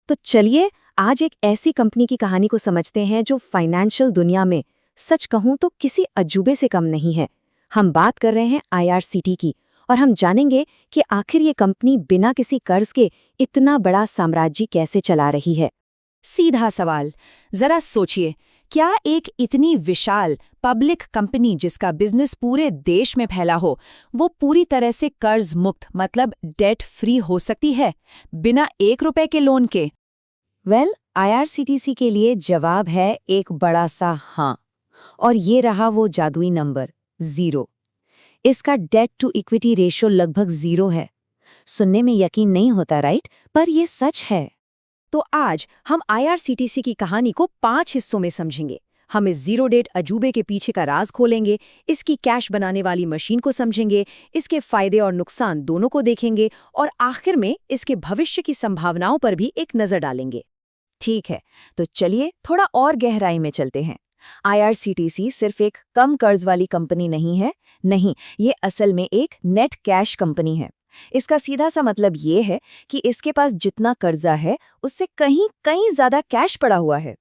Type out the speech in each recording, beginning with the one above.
तो चलिए आज एक ऐसी कंपनी की कहानी को समझते हैं जो फाइनेंशियल दुनिया में सच कहूं तो किसी अजूबे से कम नहीं है। हम बात कर रहे हैं आईआरसीटी की और हम जानेंगे कि आखिर ये कंपनी बिना किसी कर्ज के इतना बड़ा साम्राज्य कैसे चला रही है। सीधा सवाल, जरा सोचिए, क्या एक इतनी विशाल पब्लिक कंपनी जिसका बिजनेस पूरे देश में फैला हो, वो पूरी तरह से कर्ज मुक्त मतलब डेट फ्री हो सकती है बिना ₹1 के लोन के? आईआरसीटीसी के लिए जवाब है एक बड़ा सा हाँ। और ये रहा वो जादुई नंबर 0। इसका डेट टू इक्विटी रेशियो लगभग 0 है। सुनने में यकीन नहीं होता राइट, पर ये सच है। तो आज हम आईआरसीटीसी की कहानी को 5 हिस्सों में समझेंगे। हम इस जीरो डेट अजूबे के पीछे का राज खोलेंगे, इसकी कैश बनाने वाली मशीन को समझेंगे, इसके फायदे और नुकसान दोनों को देखेंगे और आखिर में इसके भविष्य की संभावनाओं पर भी एक नजर डालेंगे। ठीक है, तो चलिए थोड़ा और गहराई में चलते हैं। आईआरसीटीसी सिर्फ एक कम कर्ज वाली कंपनी नहीं है, नहीं, ये असल में एक नेट कैश कंपनी है। इसका सीधा सा मतलब ये है कि इसके पास जितना कर्जा है उससे कहीं कहीं ज्यादा कैश पड़ा हुआ है।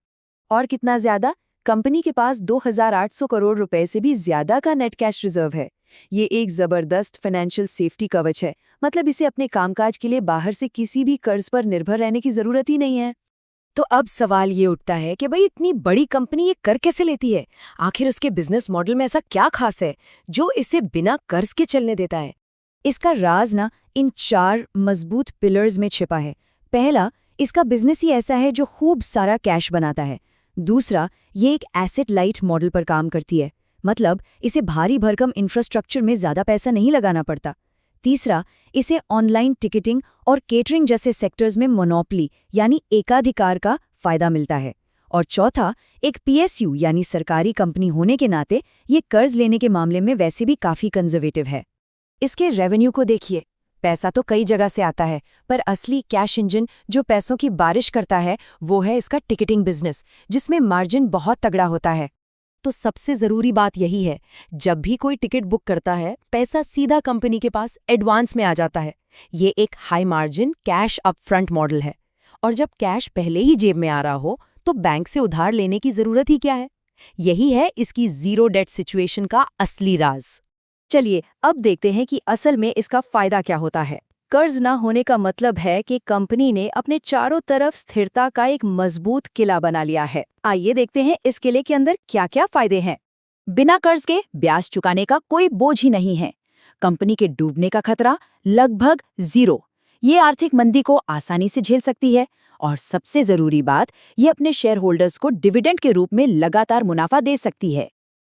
और कितना ज्यादा? कंपनी के पास 2,800 करोड़ रुपए से भी ज्यादा का नेट कैश रिजर्व है। ये एक जबरदस्त फाइनेंशियल सेफ्टी कवच है, मतलब इसे अपने कामकाज के लिए बाहर से किसी भी कर्ज पर निर्भर रहने की जरूरत ही नहीं है। तो अब सवाल ये उठता है कि भाई इतनी बड़ी कंपनी ये कर कैसे लेती है? आखिर उसके बिजनेस मॉडल में ऐसा क्या खास है जो इसे बिना कर्ज के चलने देता है? इसका राज ना इन 4 मजबूत पिलर्स में छिपा है। पहला, इसका बिजनेस ही ऐसा है जो खूब सारा कैश बनाता है। दूसरा, ये एक एसेट लाइट मॉडल पर काम करती है, मतलब इसे भारी भरकम इंफ्रास्ट्रक्चर में ज्यादा पैसा नहीं लगाना पड़ता। तीसरा, इसे ऑनलाइन टिकटिंग और केटरिंग जैसे सेक्टर्स में मोनोपोली यानी एकाधिकार का फायदा मिलता है। और चौथा, एक पीएसयू यानी सरकारी कंपनी होने के नाते ये कर्ज लेने के मामले में वैसे भी काफी कंजर्वेटिव है। इसके रेवेन्यू को देखिए, पैसा तो कई जगह से आता है, पर असली कैश इंजन जो पैसों की बारिश करता है वो है इसका टिकटिंग बिजनेस, जिसमें मार्जिन बहुत तगड़ा होता है। तो सबसे जरूरी बात यही है, जब भी कोई टिकट बुक करता है पैसा सीधा कंपनी के पास एडवांस में आ जाता है। ये एक high margin cash upfront model है। और जब कैश पहले ही जेब में आ रहा हो तो बैंक से उधार लेने की जरूरत ही क्या है? यही है इसकी जीरो डेट सिचुएशन का असली राज। चलिए अब देखते हैं कि असल में इसका फायदा क्या होता है। कर्ज ना होने का मतलब है कि कंपनी ने अपने चारों तरफ स्थिरता का एक मजबूत किला बना लिया है। आइए देखते हैं इस किले के अंदर क्या क्या फायदे हैं। बिना कर्ज के ब्याज चुकाने का कोई बोझ ही नहीं है। कंपनी के डूबने का खतरा लगभग 0। ये आर्थिक मंदी को आसानी से झेल सकती है। और सबसे जरूरी बात, ये अपने शेयर होल्डर्स को डिविडेंड के रूप में लगातार मुनाफा दे सकती है।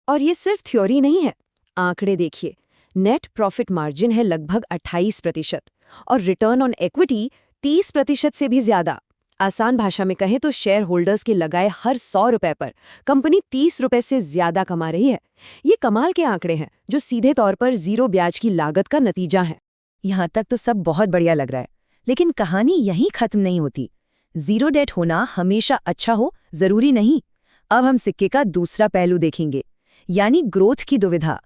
और ये सिर्फ थ्योरी नहीं है, आंकड़े देखिए। नेट प्रॉफिट मार्जिन है लगभग 28% और रिटर्न ऑन इक्विटी 30% से भी ज्यादा। आसान भाषा में कहें तो शेयर होल्डर्स के लगाए हर 100 रुपए पर कंपनी 30 रुपए से ज्यादा कमा रही है। ये कमाल के आंकड़े हैं जो सीधे तौर पर 0 ब्याज की लागत का नतीजा है। यहाँ तक तो सब बहुत बढ़िया लग रहा है, लेकिन कहानी यहीं खत्म नहीं होती। जीरो डेट होना हमेशा अच्छा हो जरूरी नहीं। अब हम सिक्के का दूसरा पहलू देखेंगे, यानी ग्रोथ की दुविधा।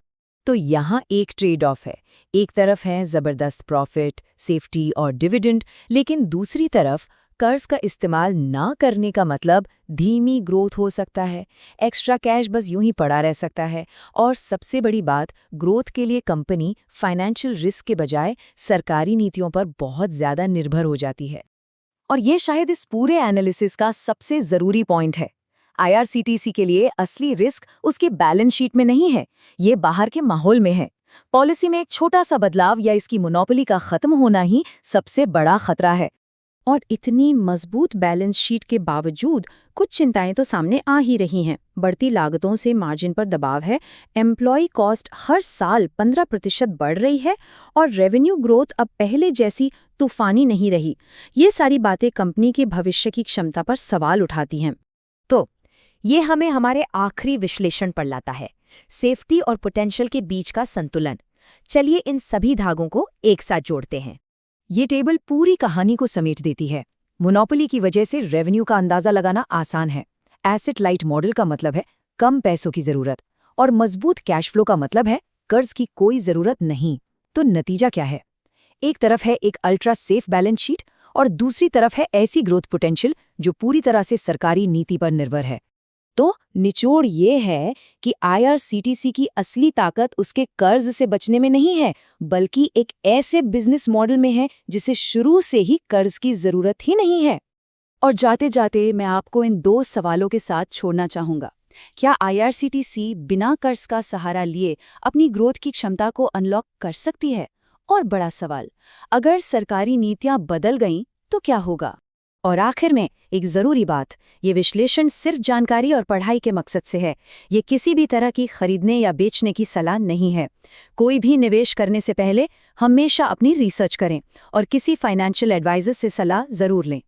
तो यहाँ एक ट्रेड ऑफ है। एक तरफ है जबरदस्त प्रॉफिट, सेफ्टी और डिविडेंड, लेकिन दूसरी तरफ कर्ज का इस्तेमाल ना करने का मतलब धीमी ग्रोथ हो सकता है। एक्स्ट्रा कैश बस यूं ही पड़ा रह सकता है। और सबसे बड़ी बात, ग्रोथ के लिए कंपनी फाइनेंशियल रिस्क के बजाय सरकारी नीतियों पर बहुत ज्यादा निर्भर हो जाती है। और ये शायद इस पूरे एनालिसिस का सबसे जरूरी पॉइंट है। आईआरसीटीसी के लिए असली रिस्क उसके बैलेंस शीट में नहीं है, ये बाहर के माहौल में है। पॉलिसी में एक छोटा सा बदलाव या इसकी मोनोपोली का खत्म होना ही सबसे बड़ा खतरा है। और इतनी मजबूत बैलेंस शीट के बावजूद कुछ चिंताएं तो सामने आ ही रही हैं। बढ़ती लागतों से मार्जिन पर दबाव है, एम्प्लॉय कॉस्ट हर साल 15% बढ़ रही है और रेवेन्यू ग्रोथ अब पहले जैसी तूफानी नहीं रही। ये सारी बातें कंपनी के भविष्य की क्षमता पर सवाल उठाती हैं। तो ये हमें हमारे आखिरी विश्लेषण पर लाता है, सेफ्टी और पोटेंशियल के बीच का संतुलन। चलिए इन सभी धागों को एक साथ जोड़ते हैं। ये टेबल पूरी कहानी को समेट देती है। मोनोपोली की वजह से रेवेन्यू का अंदाजा लगाना आसान है। एसेट लाइट मॉडल का मतलब है कम पैसों की जरूरत, और मजबूत कैश फ्लो का मतलब है कर्ज की कोई जरूरत नहीं। तो नतीजा क्या है? एक तरफ है एक अल्ट्रा सेफ बैलेंस शीट और दूसरी तरफ है ऐसी ग्रोथ पोटेंशियल जो पूरी तरह से सरकारी नीति पर निर्भर है। तो निचोड़ ये है कि आईआरसीटीसी की असली ताकत उसके कर्ज से बचने में नहीं है, बल्कि एक ऐसे बिजनेस मॉडल में है जिसे शुरू से ही कर्ज की जरूरत ही नहीं है। और जाते जाते मैं आपको इन 2 सवालों के साथ छोड़ना चाहूंगा। क्या आईआरसीटीसी बिना कर्ज का सहारा लिए अपनी ग्रोथ की क्षमता को अनलॉक कर सकती है? और बड़ा सवाल, अगर सरकारी नीतियां बदल गईं तो क्या होगा? और आखिर में एक जरूरी बात, ये विश्लेषण सिर्फ जानकारी और पढ़ाई के मकसद से है। ये किसी भी तरह की खरीदने या बेचने की सलाह नहीं है। कोई भी निवेश करने से पहले हमेशा अपनी रिसर्च करें और किसी फाइनेंशियल एडवाइजर से सलाह जरूर लें।